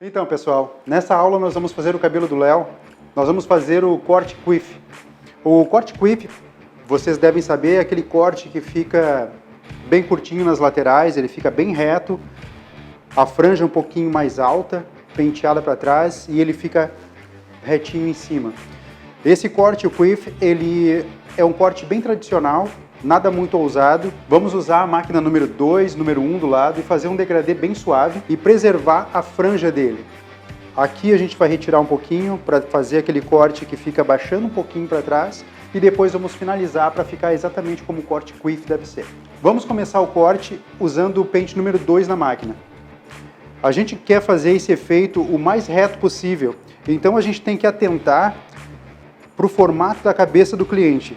Então, pessoal, nessa aula nós vamos fazer o cabelo do Léo. Nós vamos fazer o corte quiff. O corte quiff, vocês devem saber, é aquele corte que fica bem curtinho nas laterais, ele fica bem reto, a franja um pouquinho mais alta, penteada para trás e ele fica retinho em cima. Esse corte, o quiff, ele é um corte bem tradicional, nada muito ousado. Vamos usar a máquina número 2, número 1 do lado e fazer um degradê bem suave e preservar a franja dele. Aqui a gente vai retirar um pouquinho para fazer aquele corte que fica baixando um pouquinho para trás e depois vamos finalizar para ficar exatamente como o corte quiff deve ser. Vamos começar o corte usando o pente número 2 na máquina. A gente quer fazer esse efeito o mais reto possível, então a gente tem que atentar para o formato da cabeça do cliente.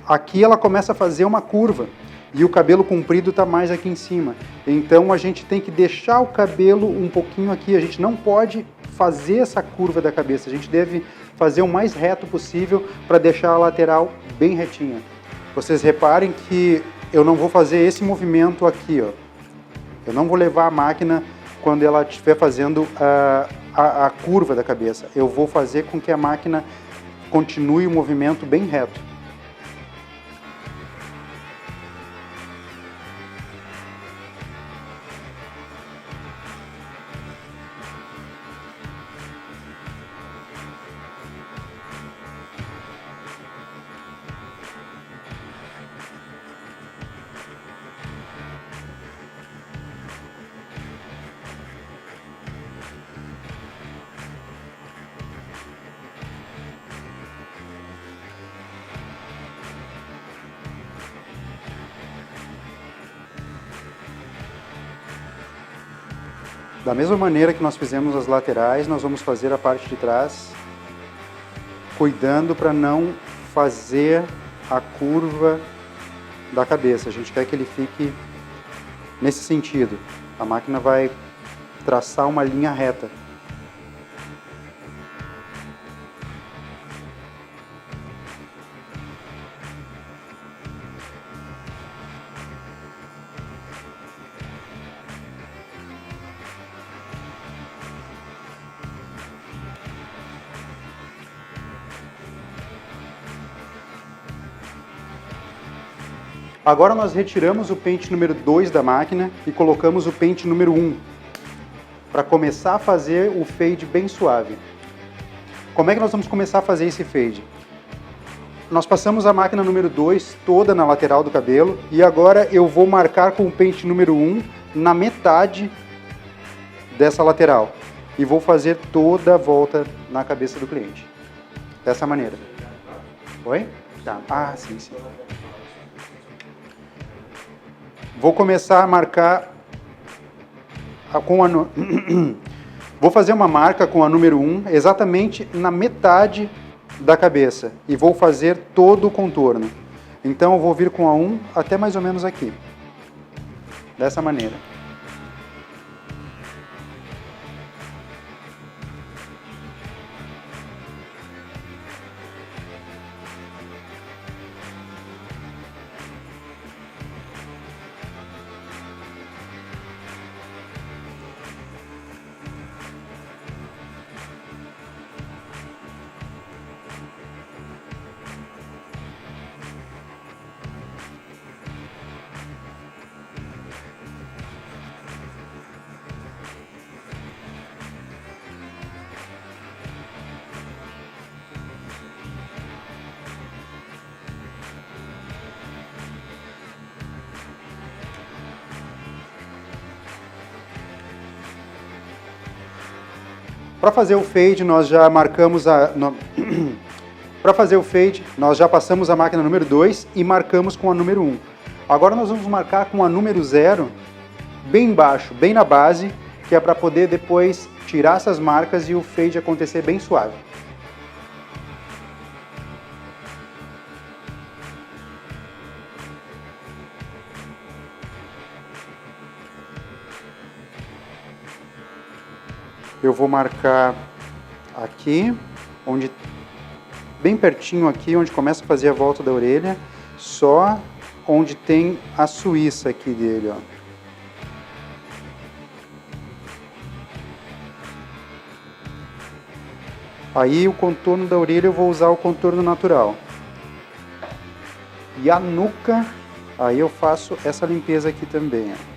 Aqui ela começa a fazer uma curva e o cabelo comprido está mais aqui em cima. Então a gente tem que deixar o cabelo um pouquinho aqui, a gente não pode fazer essa curva da cabeça, a gente deve fazer o mais reto possível para deixar a lateral bem retinha. Vocês reparem que eu não vou fazer esse movimento aqui, ó. Eu não vou levar a máquina quando ela estiver fazendo a curva da cabeça. Eu vou fazer com que a máquina continue o movimento bem reto. Da mesma maneira que nós fizemos as laterais, nós vamos fazer a parte de trás, cuidando para não fazer a curva da cabeça. A gente quer que ele fique nesse sentido. A máquina vai traçar uma linha reta. Agora nós retiramos o pente número 2 da máquina e colocamos o pente número 1 para começar a fazer o fade bem suave. Como é que nós vamos começar a fazer esse fade? Nós passamos a máquina número 2 toda na lateral do cabelo e agora eu vou marcar com o pente número 1 na metade dessa lateral e vou fazer toda a volta na cabeça do cliente. Dessa maneira. Oi? Tá. Ah, sim, sim. Vou começar a marcar com a... Vou fazer uma marca com a número 1 exatamente na metade da cabeça e vou fazer todo o contorno. Então eu vou vir com a 1 até mais ou menos aqui. Dessa maneira. Para fazer o fade, nós já marcamos Para fazer o fade, nós já passamos a máquina número 2 e marcamos com a número 1. Agora nós vamos marcar com a número 0, bem embaixo, bem na base, que é para poder depois tirar essas marcas e o fade acontecer bem suave. Eu vou marcar aqui, bem pertinho aqui, onde começa a fazer a volta da orelha, só onde tem a suíça aqui dele, ó. Aí o contorno da orelha eu vou usar o contorno natural. E a nuca, aí eu faço essa limpeza aqui também, ó.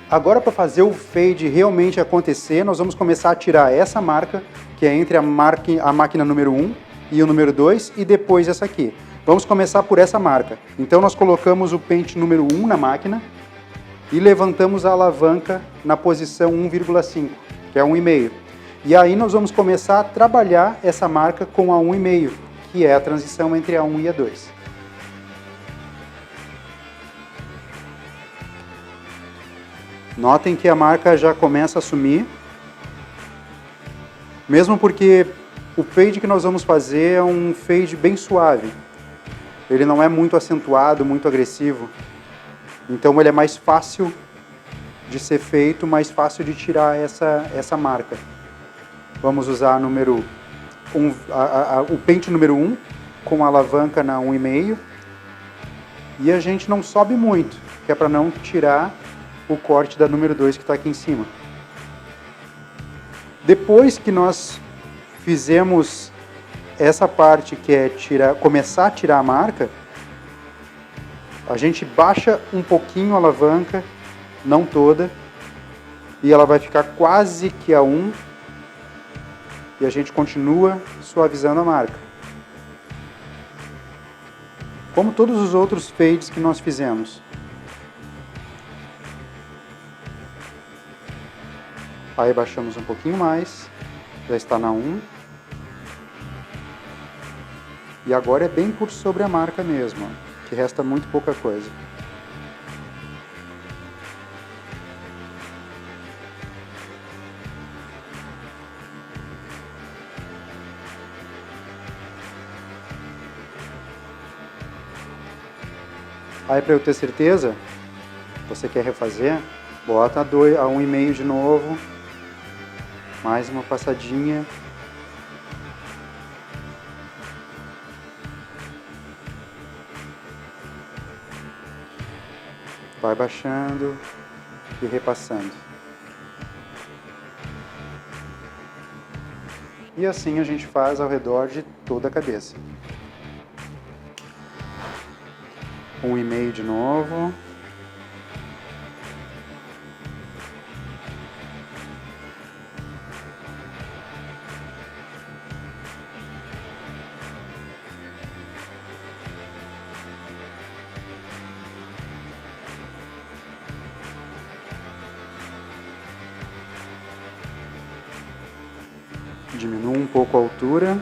Agora, para fazer o fade realmente acontecer, nós vamos começar a tirar essa marca, que é entre a máquina número 1 e o número 2, e depois essa aqui. Vamos começar por essa marca. Então nós colocamos o pente número 1 na máquina e levantamos a alavanca na posição 1,5, que é 1,5. E aí nós vamos começar a trabalhar essa marca com a 1,5, que é a transição entre a 1 e a 2. Notem que a marca já começa a sumir, mesmo porque o fade que nós vamos fazer é um fade bem suave. Ele não é muito acentuado, muito agressivo. Então ele é mais fácil de ser feito, mais fácil de tirar essa marca. Vamos usar o pente número 1 com a alavanca na 1,5. E a gente não sobe muito, que é para não tirar o corte da número 2 que está aqui em cima. Depois que nós fizemos essa parte que é começar a tirar a marca, a gente baixa um pouquinho a alavanca, não toda, e ela vai ficar quase que a 1, e a gente continua suavizando a marca. Como todos os outros fades que nós fizemos. Aí baixamos um pouquinho mais, já está na 1. E agora é bem por sobre a marca mesmo, ó, que resta muito pouca coisa. Aí, para eu ter certeza, você quer refazer, bota a 1,5 de novo. Mais uma passadinha. Vai baixando e repassando. E assim a gente faz ao redor de toda a cabeça. 1,5 de novo. Diminuo um pouco a altura.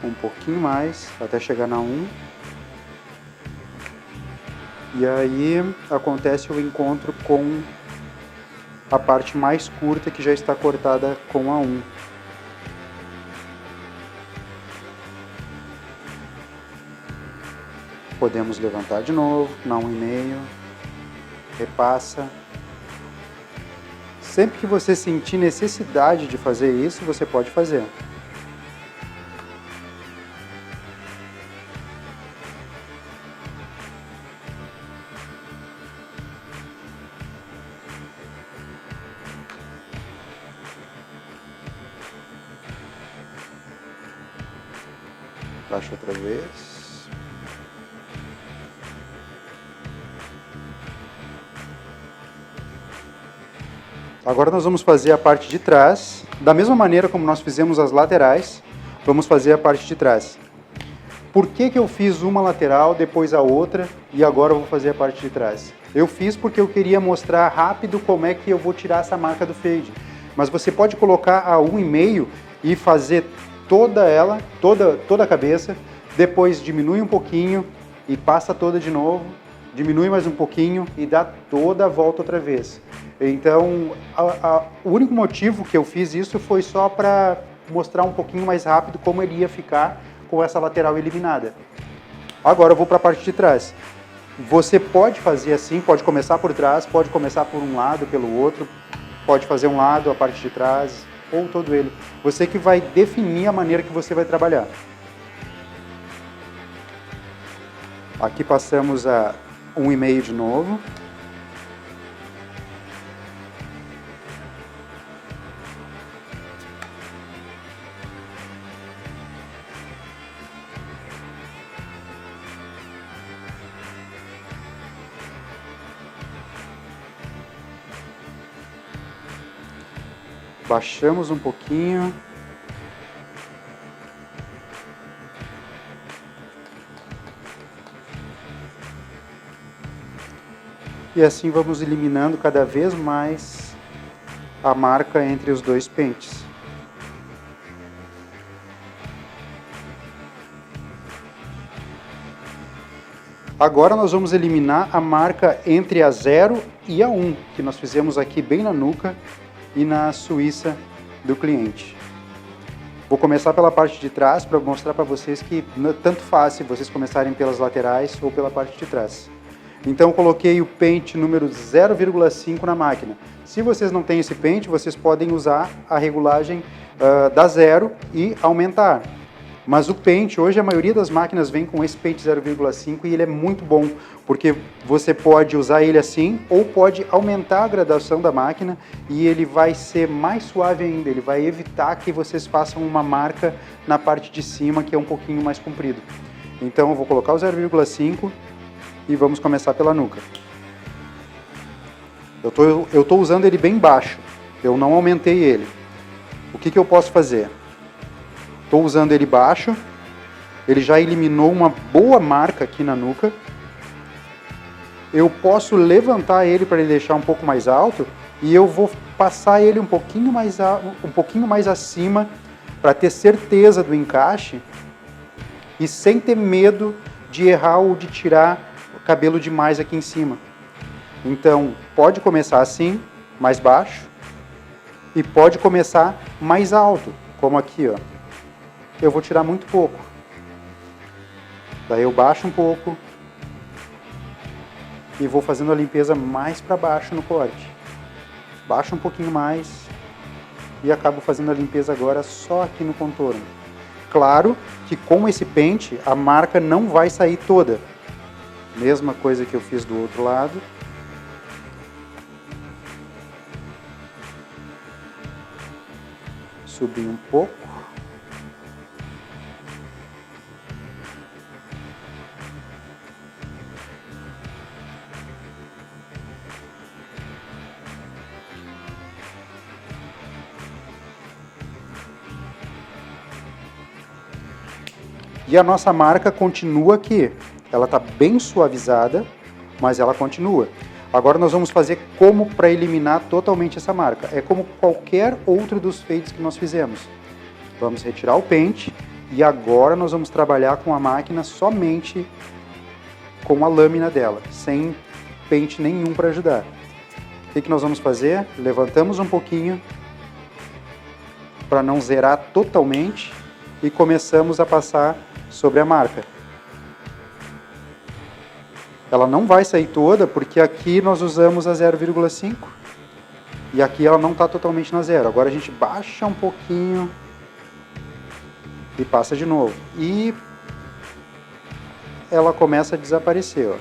Um pouquinho mais, até chegar na 1. E aí acontece o encontro com a parte mais curta que já está cortada com a 1. Podemos levantar de novo, na 1,5, repassa. Sempre que você sentir necessidade de fazer isso, você pode fazer. Baixa outra vez. Agora nós vamos fazer a parte de trás, da mesma maneira como nós fizemos as laterais, vamos fazer a parte de trás. Por que eu fiz uma lateral, depois a outra, e agora eu vou fazer a parte de trás? Eu fiz porque eu queria mostrar rápido como é que eu vou tirar essa marca do fade. Mas você pode colocar a 1,5 e fazer toda ela, toda a cabeça, depois diminui um pouquinho e passa toda de novo, diminui mais um pouquinho e dá toda a volta outra vez. Então, o único motivo que eu fiz isso foi só para mostrar um pouquinho mais rápido como ele ia ficar com essa lateral eliminada. Agora eu vou para a parte de trás. Você pode fazer assim, pode começar por trás, pode começar por um lado, pelo outro, pode fazer um lado, a parte de trás, ou todo ele. Você que vai definir a maneira que você vai trabalhar. Aqui passamos a 1,5 de novo. Baixamos um pouquinho. E assim vamos eliminando cada vez mais a marca entre os dois pentes. Agora nós vamos eliminar a marca entre a 0 e a 1, que nós fizemos aqui bem na nuca e na suíça do cliente. Vou começar pela parte de trás para mostrar para vocês que tanto faz se vocês começarem pelas laterais ou pela parte de trás. Então eu coloquei o pente número 0,5 na máquina. Se vocês não têm esse pente, vocês podem usar a regulagem da 0 e aumentar. Mas o pente, hoje a maioria das máquinas vem com esse pente 0,5 e ele é muito bom, porque você pode usar ele assim ou pode aumentar a gradação da máquina e ele vai ser mais suave ainda, ele vai evitar que vocês façam uma marca na parte de cima que é um pouquinho mais comprido. Então eu vou colocar o 0,5 e vamos começar pela nuca. Eu tô usando ele bem baixo, eu não aumentei ele. O que eu posso fazer? Estou usando ele baixo, ele já eliminou uma boa marca aqui na nuca. Eu posso levantar ele para ele deixar um pouco mais alto e eu vou passar ele um pouquinho mais acima para ter certeza do encaixe e sem ter medo de errar ou de tirar o cabelo demais aqui em cima. Então, pode começar assim, mais baixo, e pode começar mais alto, como aqui, ó. Eu vou tirar muito pouco. Daí eu baixo um pouco e vou fazendo a limpeza mais para baixo no corte. Baixo um pouquinho mais e acabo fazendo a limpeza agora só aqui no contorno. Claro que com esse pente a marca não vai sair toda. Mesma coisa que eu fiz do outro lado. Subir um pouco. E a nossa marca continua aqui. Ela está bem suavizada, mas ela continua. Agora nós vamos fazer como para eliminar totalmente essa marca. É como qualquer outro dos fades que nós fizemos. Vamos retirar o pente e agora nós vamos trabalhar com a máquina somente com a lâmina dela, sem pente nenhum para ajudar. O que nós vamos fazer? Levantamos um pouquinho para não zerar totalmente e começamos a passar sobre a marca. Ela não vai sair toda porque aqui nós usamos a 0,5 e aqui ela não está totalmente na 0. Agora a gente baixa um pouquinho e passa de novo. E ela começa a desaparecer, ó.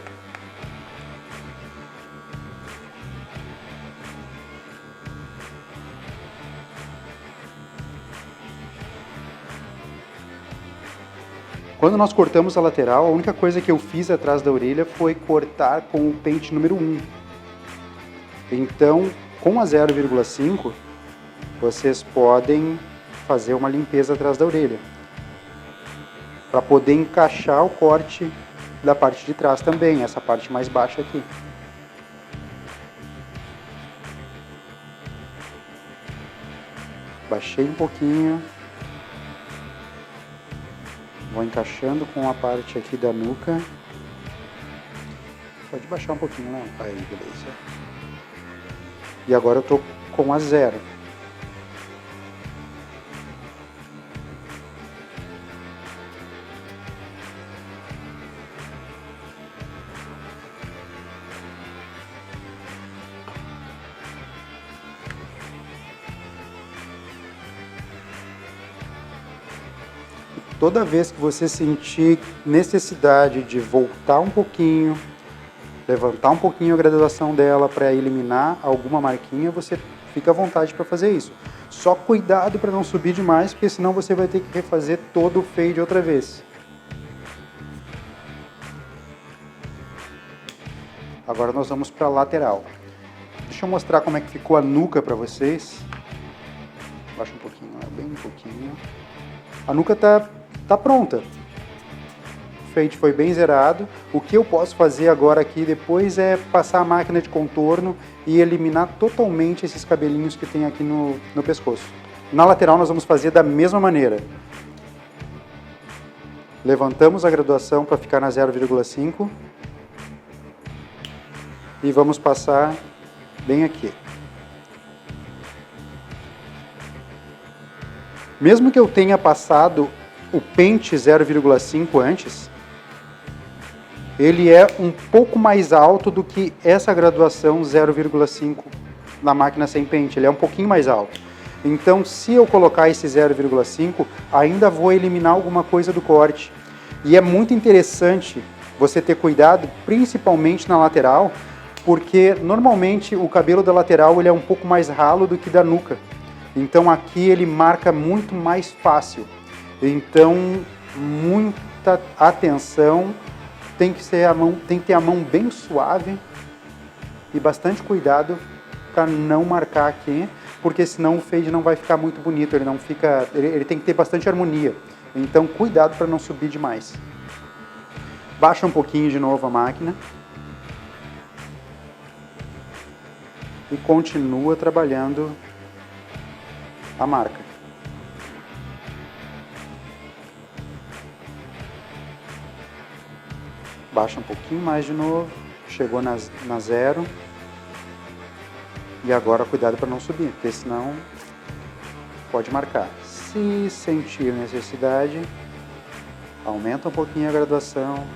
Quando nós cortamos a lateral, a única coisa que eu fiz atrás da orelha foi cortar com o pente número 1. Então, com a 0,5, vocês podem fazer uma limpeza atrás da orelha, para poder encaixar o corte da parte de trás também, essa parte mais baixa aqui. Baixei um pouquinho. Vou encaixando com a parte aqui da nuca. Pode baixar um pouquinho, né? Aí, beleza. E agora eu tô com a 0. Toda vez que você sentir necessidade de voltar um pouquinho, levantar um pouquinho a graduação dela para eliminar alguma marquinha, você fica à vontade para fazer isso. Só cuidado para não subir demais, porque senão você vai ter que refazer todo o fade outra vez. Agora nós vamos para a lateral. Deixa eu mostrar como é que ficou a nuca para vocês. Baixa um pouquinho, bem um pouquinho. A nuca tá pronta. O fade foi bem zerado. O que eu posso fazer agora aqui depois é passar a máquina de contorno e eliminar totalmente esses cabelinhos que tem aqui no pescoço. Na lateral nós vamos fazer da mesma maneira. Levantamos a graduação para ficar na 0,5 e vamos passar bem aqui. Mesmo que eu tenha passado o pente 0,5 antes, ele é um pouco mais alto do que essa graduação 0,5 na máquina sem pente, ele é um pouquinho mais alto. Então, se eu colocar esse 0,5, ainda vou eliminar alguma coisa do corte. E é muito interessante você ter cuidado, principalmente na lateral, porque normalmente o cabelo da lateral ele é um pouco mais ralo do que da nuca. Então aqui ele marca muito mais fácil. Então, muita atenção, tem que ter a mão bem suave e bastante cuidado para não marcar aqui, porque senão o fade não vai ficar muito bonito, ele tem que ter bastante harmonia. Então, cuidado para não subir demais. Baixa um pouquinho de novo a máquina e continua trabalhando a marca. Baixa um pouquinho mais de novo, chegou na 0. E agora cuidado para não subir, porque senão pode marcar. Se sentir necessidade, aumenta um pouquinho a graduação,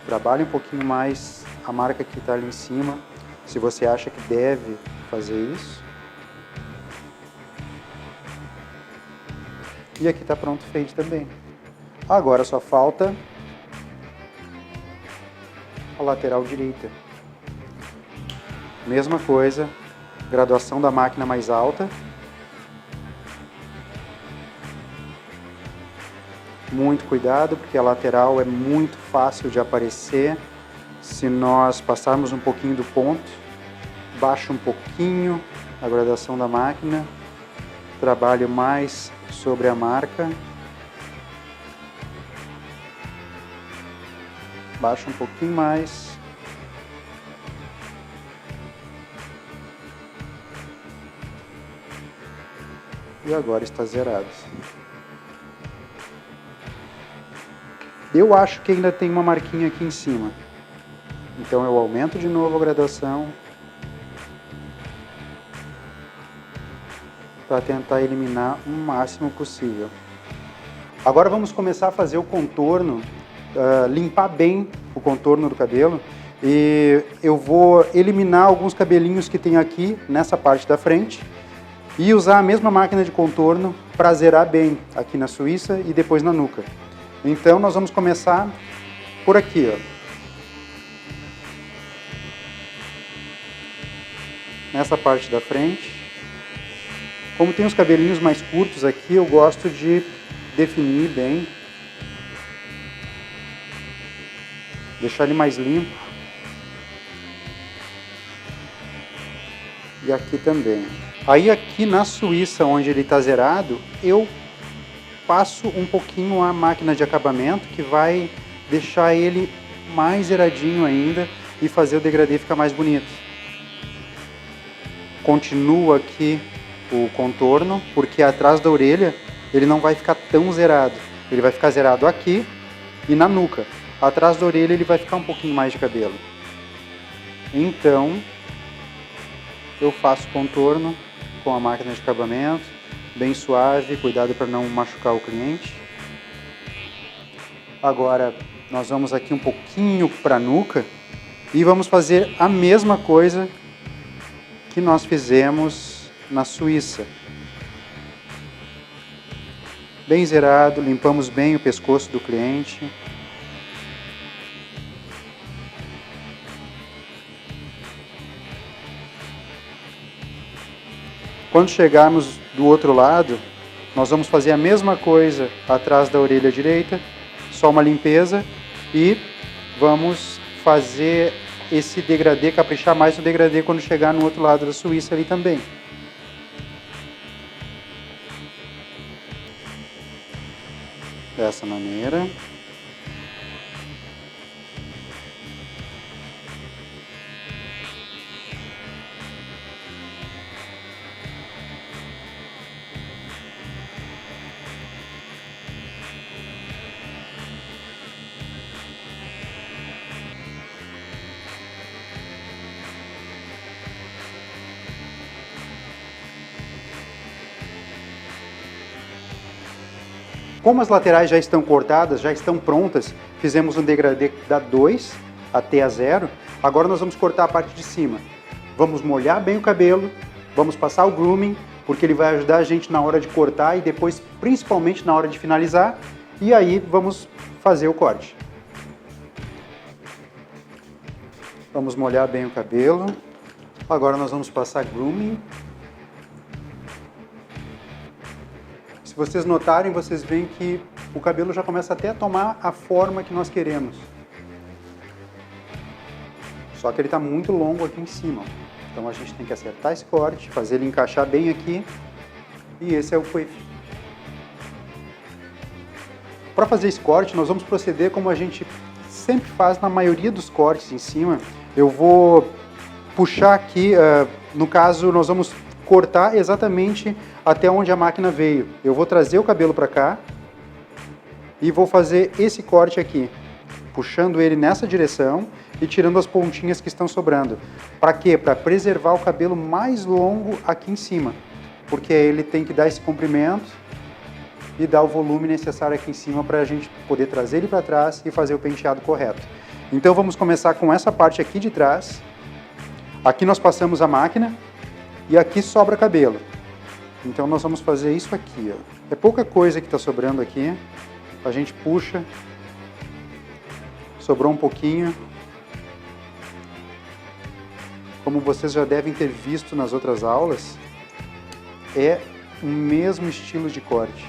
trabalha um pouquinho mais a marca que está ali em cima, se você acha que deve fazer isso. E aqui está pronto o fade também. Agora só falta a lateral direita. Mesma coisa, graduação da máquina mais alta. Muito cuidado, porque a lateral é muito fácil de aparecer. Se nós passarmos um pouquinho do ponto, baixa um pouquinho a graduação da máquina, trabalho mais sobre a marca, baixa um pouquinho mais, e agora está zerado. Eu acho que ainda tem uma marquinha aqui em cima, então eu aumento de novo a graduação para tentar eliminar o máximo possível. Agora vamos começar a fazer o contorno, limpar bem o contorno do cabelo, e eu vou eliminar alguns cabelinhos que tem aqui nessa parte da frente e usar a mesma máquina de contorno para zerar bem aqui na Suíça e depois na nuca. Então nós vamos começar por aqui, ó. Nessa parte da frente. Como tem os cabelinhos mais curtos aqui, eu gosto de definir bem. Deixar ele mais limpo. E aqui também. Aí aqui na Suíça, onde ele está zerado, eu passo um pouquinho a máquina de acabamento, que vai deixar ele mais zeradinho ainda e fazer o degradê ficar mais bonito. Continuo aqui o contorno, porque atrás da orelha ele não vai ficar tão zerado. Ele vai ficar zerado aqui e na nuca. Atrás da orelha ele vai ficar um pouquinho mais de cabelo. Então, eu faço contorno com a máquina de acabamento, bem suave, cuidado para não machucar o cliente. Agora, nós vamos aqui um pouquinho para a nuca e vamos fazer a mesma coisa que nós fizemos na Suíça. Bem zerado, limpamos bem o pescoço do cliente. Quando chegarmos do outro lado, nós vamos fazer a mesma coisa atrás da orelha direita, só uma limpeza, e vamos fazer esse degradê, caprichar mais no degradê quando chegar no outro lado da Suíça ali também. Dessa maneira. Como as laterais já estão cortadas, já estão prontas, fizemos um degradê da 2 até a 0, agora nós vamos cortar a parte de cima. Vamos molhar bem o cabelo, vamos passar o grooming, porque ele vai ajudar a gente na hora de cortar e depois, principalmente na hora de finalizar, e aí vamos fazer o corte. Vamos molhar bem o cabelo, agora nós vamos passar grooming. Se vocês notarem, vocês veem que o cabelo já começa até a tomar a forma que nós queremos. Só que ele está muito longo aqui em cima. Então a gente tem que acertar esse corte, fazer ele encaixar bem aqui. E esse é o quiff. Para fazer esse corte, nós vamos proceder como a gente sempre faz na maioria dos cortes em cima. Eu vou puxar aqui, no caso, nós vamos cortar exatamente até onde a máquina veio. Eu vou trazer o cabelo para cá e vou fazer esse corte aqui, puxando ele nessa direção e tirando as pontinhas que estão sobrando. Para quê? Para preservar o cabelo mais longo aqui em cima, porque ele tem que dar esse comprimento e dar o volume necessário aqui em cima para a gente poder trazer ele para trás e fazer o penteado correto. Então vamos começar com essa parte aqui de trás. Aqui nós passamos a máquina e aqui sobra cabelo. Então nós vamos fazer isso aqui, ó. É pouca coisa que está sobrando aqui. A gente puxa. Sobrou um pouquinho. Como vocês já devem ter visto nas outras aulas, é o mesmo estilo de corte.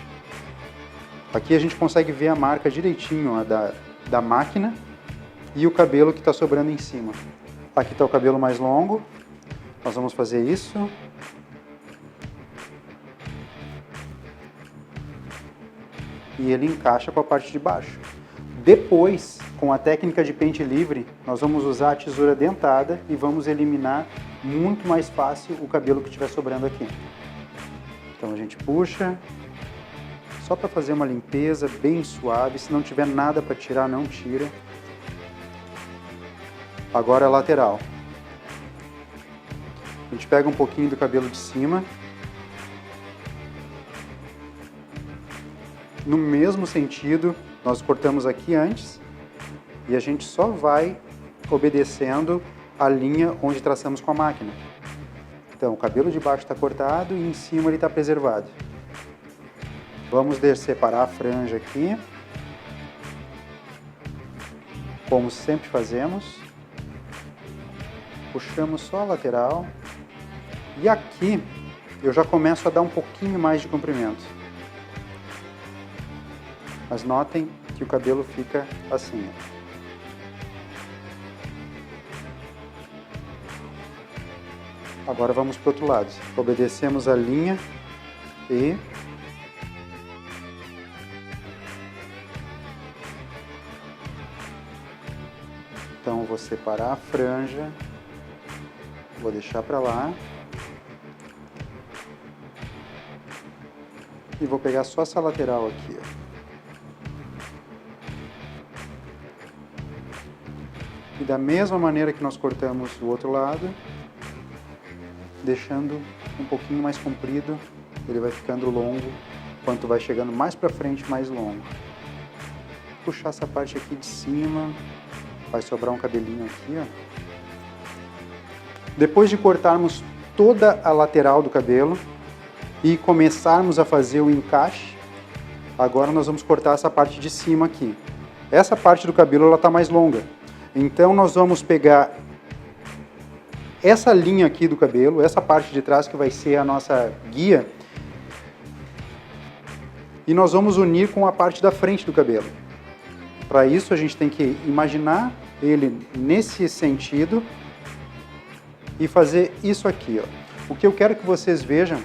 Aqui a gente consegue ver a marca direitinho, ó, da máquina e o cabelo que está sobrando em cima. Aqui está o cabelo mais longo. Nós vamos fazer isso. E ele encaixa com a parte de baixo. Depois, com a técnica de pente livre, nós vamos usar a tesoura dentada e vamos eliminar muito mais fácil o cabelo que estiver sobrando aqui. Então a gente puxa, só para fazer uma limpeza bem suave. Se não tiver nada para tirar, não tira. Agora a lateral. A gente pega um pouquinho do cabelo de cima. No mesmo sentido, nós cortamos aqui antes e a gente só vai obedecendo a linha onde traçamos com a máquina. Então, o cabelo de baixo está cortado e em cima ele está preservado. Vamos separar a franja aqui, como sempre fazemos. Puxamos só a lateral e aqui eu já começo a dar um pouquinho mais de comprimento. Mas notem que o cabelo fica assim. Agora vamos para o outro lado. Obedecemos a linha e então vou separar a franja, vou deixar para lá e vou pegar só essa lateral aqui, ó. E da mesma maneira que nós cortamos o outro lado, deixando um pouquinho mais comprido, ele vai ficando longo, quanto vai chegando mais para frente, mais longo. Puxar essa parte aqui de cima, vai sobrar um cabelinho aqui, ó. Depois de cortarmos toda a lateral do cabelo e começarmos a fazer o encaixe, agora nós vamos cortar essa parte de cima aqui. Essa parte do cabelo ela está mais longa, então nós vamos pegar essa linha aqui do cabelo, essa parte de trás que vai ser a nossa guia, e nós vamos unir com a parte da frente do cabelo. Para isso a gente tem que imaginar ele nesse sentido e fazer isso aqui, ó. O que eu quero que vocês vejam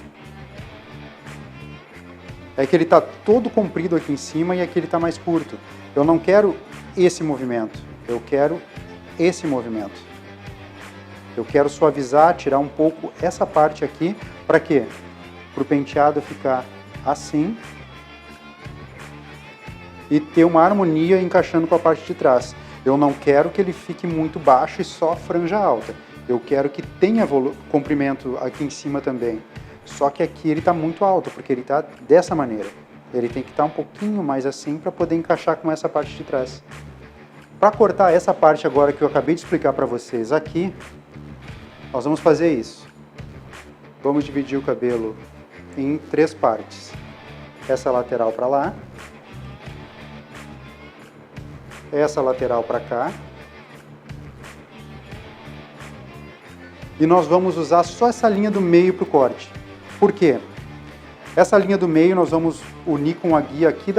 é que ele está todo comprido aqui em cima e aqui ele está mais curto. Eu não quero esse movimento, eu quero esse movimento. Eu quero suavizar, tirar um pouco essa parte aqui, para quê? Para o penteado ficar assim e ter uma harmonia encaixando com a parte de trás. Eu não quero que ele fique muito baixo e só franja alta. Eu quero que tenha comprimento aqui em cima também. Só que aqui ele está muito alto, porque ele está dessa maneira. Ele tem que estar um pouquinho mais assim para poder encaixar com essa parte de trás. Para cortar essa parte agora que eu acabei de explicar para vocês aqui, nós vamos fazer isso. Vamos dividir o cabelo em 3 partes. Essa lateral para lá, essa lateral para cá, e nós vamos usar só essa linha do meio para o corte. Por quê? Essa linha do meio nós vamos unir com a guia aqui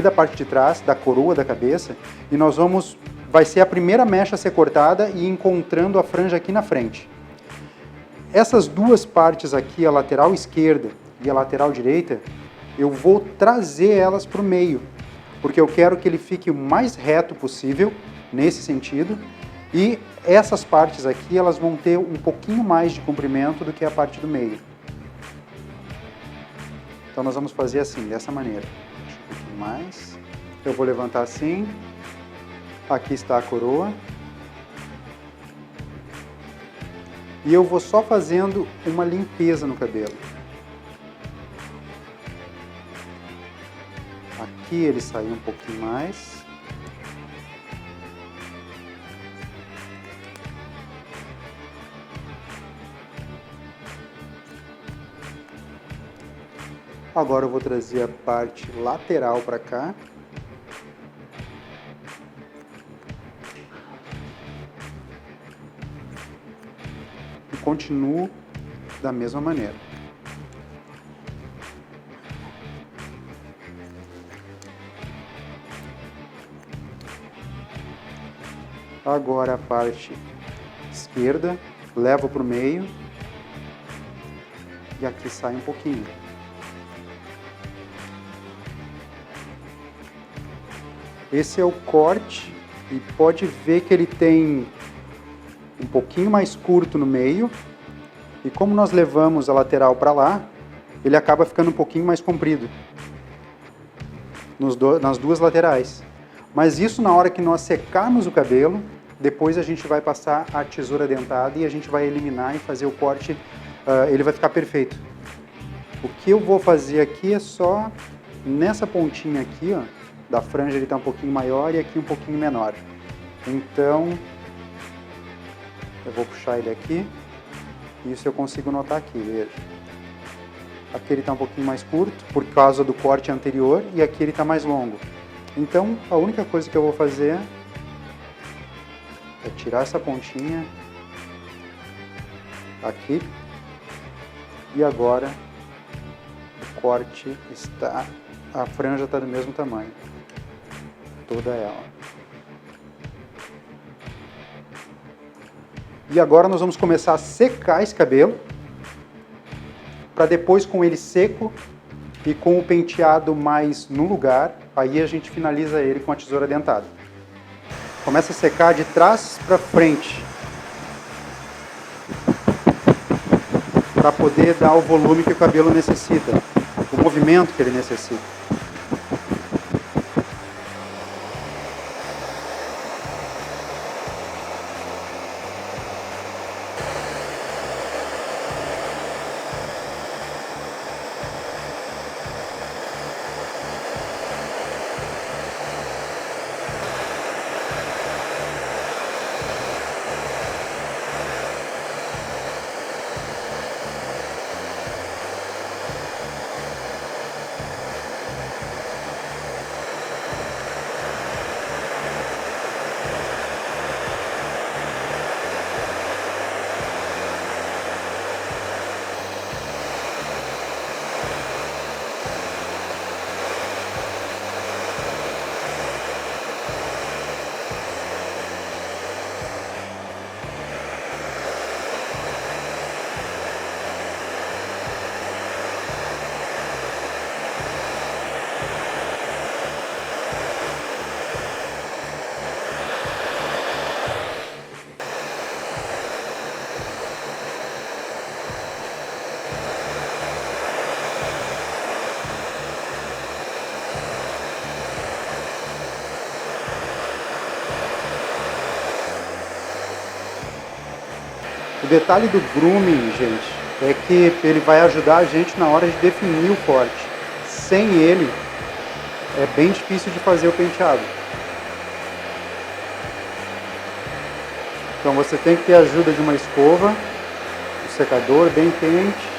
da parte de trás, da coroa da cabeça, e vai ser a primeira mecha a ser cortada e encontrando a franja aqui na frente. Essas duas partes aqui, a lateral esquerda e a lateral direita, eu vou trazer elas para o meio, porque eu quero que ele fique o mais reto possível, nesse sentido, e essas partes aqui, elas vão ter um pouquinho mais de comprimento do que a parte do meio. Então nós vamos fazer assim, dessa maneira. Deixa um pouquinho mais. Eu vou levantar assim. Aqui está a coroa. E eu vou só fazendo uma limpeza no cabelo. Aqui ele saiu um pouquinho mais. Agora eu vou trazer a parte lateral para cá. E continuo da mesma maneira. Agora a parte esquerda, levo para o meio. E aqui sai um pouquinho. Esse é o corte e pode ver que ele tem um pouquinho mais curto no meio e como nós levamos a lateral para lá, ele acaba ficando um pouquinho mais comprido nas duas laterais. Mas isso na hora que nós secarmos o cabelo, depois a gente vai passar a tesoura dentada e a gente vai eliminar e fazer o corte, ele vai ficar perfeito. O que eu vou fazer aqui é só nessa pontinha aqui, ó, da franja ele está um pouquinho maior e aqui um pouquinho menor. Então, eu vou puxar ele aqui. Isso eu consigo notar aqui, veja. Aqui ele está um pouquinho mais curto, por causa do corte anterior, e aqui ele está mais longo. Então, a única coisa que eu vou fazer é tirar essa pontinha aqui. E agora, o corte está... A franja está do mesmo tamanho. Toda ela. E agora nós vamos começar a secar esse cabelo, para depois com ele seco e com o penteado mais no lugar, aí a gente finaliza ele com a tesoura dentada. Começa a secar de trás para frente, para poder dar o volume que o cabelo necessita, o movimento que ele necessita. O detalhe do grooming, gente, é que ele vai ajudar a gente na hora de definir o corte. Sem ele, é bem difícil de fazer o penteado. Então você tem que ter a ajuda de uma escova, um secador bem quente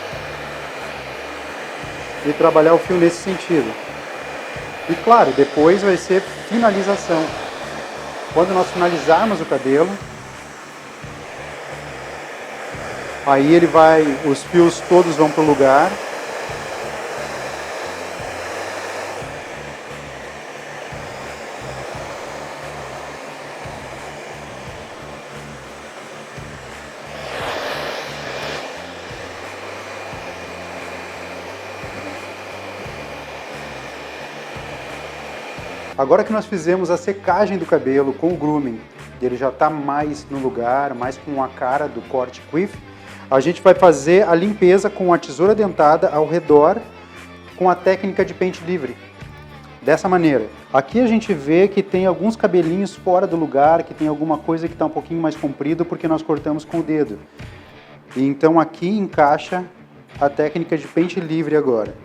e trabalhar o fio nesse sentido. E claro, depois vai ser finalização. Quando nós finalizarmos o cabelo, aí os fios todos vão para o lugar. Agora que nós fizemos a secagem do cabelo com o grooming, ele já está mais no lugar, mais com a cara do corte quiff, a gente vai fazer a limpeza com a tesoura dentada ao redor com a técnica de pente livre. Dessa maneira. Aqui a gente vê que tem alguns cabelinhos fora do lugar, que tem alguma coisa que está um pouquinho mais comprido porque nós cortamos com o dedo. E então aqui encaixa a técnica de pente livre agora.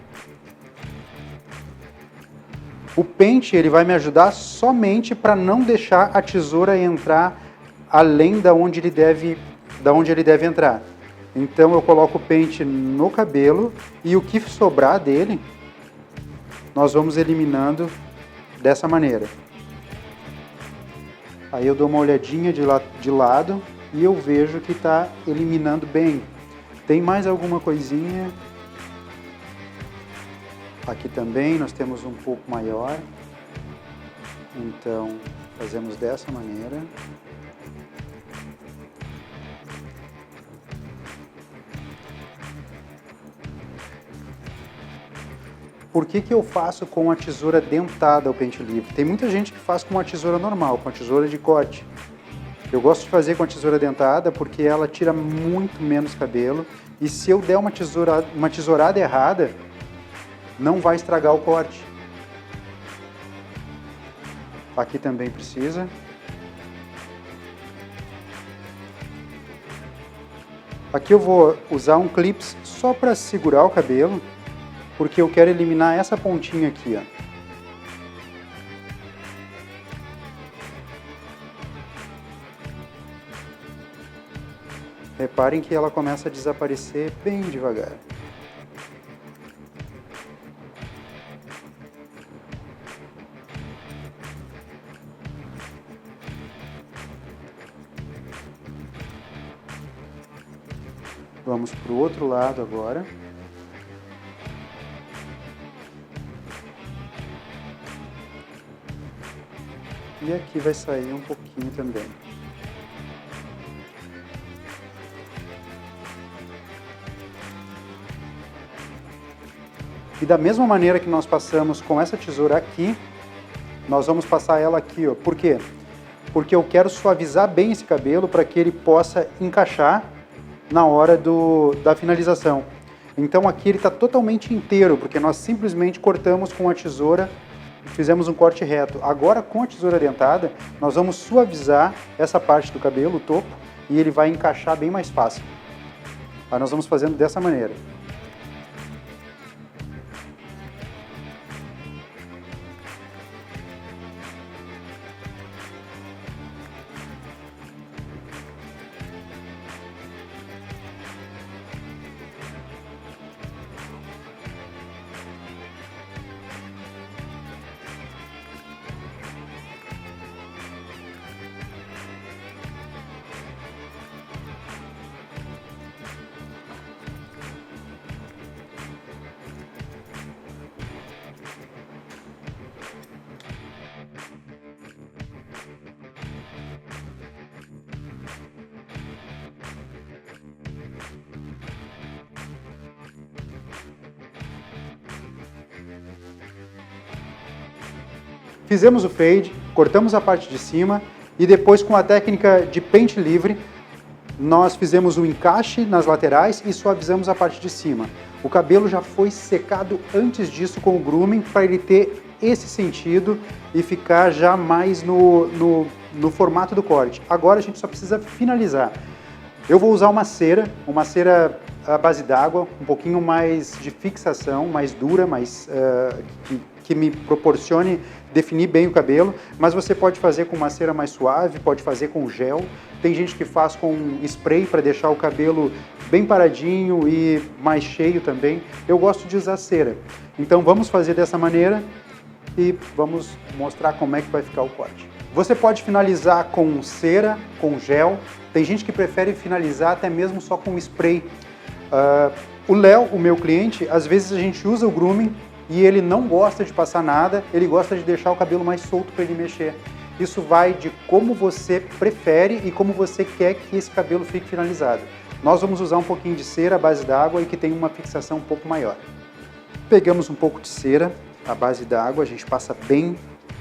O pente ele vai me ajudar somente para não deixar a tesoura entrar além da onde ele deve entrar. Então eu coloco o pente no cabelo e o que sobrar dele, nós vamos eliminando dessa maneira. Aí eu dou uma olhadinha de lado e eu vejo que está eliminando bem. Tem mais alguma coisinha? Aqui também nós temos um pouco maior, então fazemos dessa maneira. Por que eu faço com a tesoura dentada o pente livre? Tem muita gente que faz com a tesoura normal, com a tesoura de corte. Eu gosto de fazer com a tesoura dentada porque ela tira muito menos cabelo e se eu der uma tesourada errada, não vai estragar o corte. Aqui também precisa. Aqui eu vou usar um clips só para segurar o cabelo, porque eu quero eliminar essa pontinha aqui, ó. Reparem que ela começa a desaparecer bem devagar. Vamos para o outro lado agora. E aqui vai sair um pouquinho também. E da mesma maneira que nós passamos com essa tesoura aqui, nós vamos passar ela aqui, ó. Por quê? Porque eu quero suavizar bem esse cabelo para que ele possa encaixar na hora da finalização. Então aqui ele está totalmente inteiro, porque nós simplesmente cortamos com a tesoura e fizemos um corte reto. Agora com a tesoura dentada, nós vamos suavizar essa parte do cabelo, o topo, e ele vai encaixar bem mais fácil. Aí nós vamos fazendo dessa maneira. Fizemos o fade, cortamos a parte de cima e depois com a técnica de pente livre, nós fizemos o encaixe nas laterais e suavizamos a parte de cima. O cabelo já foi secado antes disso com o grooming para ele ter esse sentido e ficar já mais no formato do corte. Agora a gente só precisa finalizar. Eu vou usar uma cera à base d'água, um pouquinho mais de fixação, mais dura, que me proporcione definir bem o cabelo, mas você pode fazer com uma cera mais suave, pode fazer com gel. Tem gente que faz com spray para deixar o cabelo bem paradinho e mais cheio também. Eu gosto de usar cera. Então vamos fazer dessa maneira e vamos mostrar como é que vai ficar o corte. Você pode finalizar com cera, com gel. Tem gente que prefere finalizar até mesmo só com spray. O Léo, o meu cliente, às vezes a gente usa o grooming e ele não gosta de passar nada, ele gosta de deixar o cabelo mais solto para ele mexer. Isso vai de como você prefere e como você quer que esse cabelo fique finalizado. Nós vamos usar um pouquinho de cera à base d'água e que tem uma fixação um pouco maior. Pegamos um pouco de cera à base d'água, a gente passa bem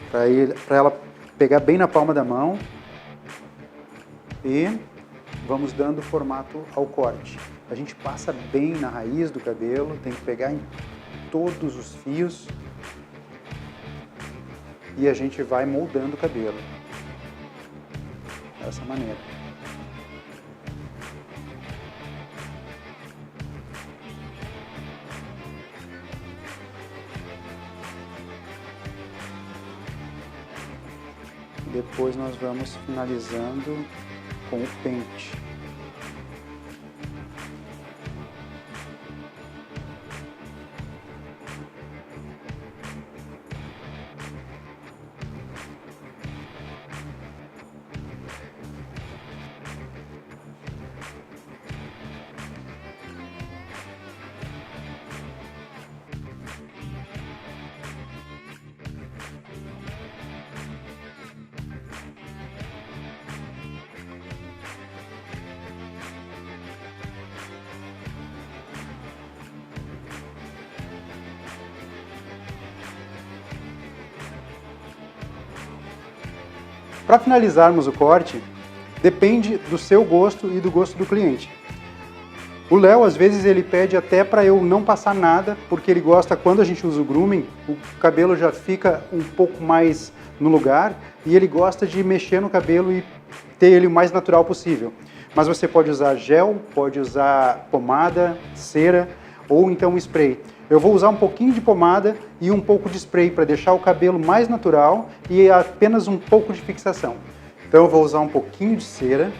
para ela pegar bem na palma da mão e vamos dando formato ao corte. A gente passa bem na raiz do cabelo, tem que pegar em todos os fios e a gente vai moldando o cabelo dessa maneira. Depois nós vamos finalizando com o pente. Para finalizarmos o corte, depende do seu gosto e do gosto do cliente. O Léo, às vezes, ele pede até para eu não passar nada, porque ele gosta, quando a gente usa o grooming, o cabelo já fica um pouco mais no lugar e ele gosta de mexer no cabelo e ter ele o mais natural possível. Mas você pode usar gel, pode usar pomada, cera ou então spray. Eu vou usar um pouquinho de pomada e um pouco de spray para deixar o cabelo mais natural e apenas um pouco de fixação. Então eu vou usar um pouquinho de cera,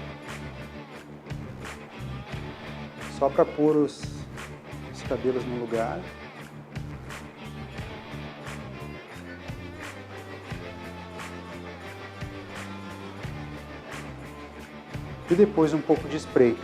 só para pôr os cabelos no lugar. E depois um pouco de spray.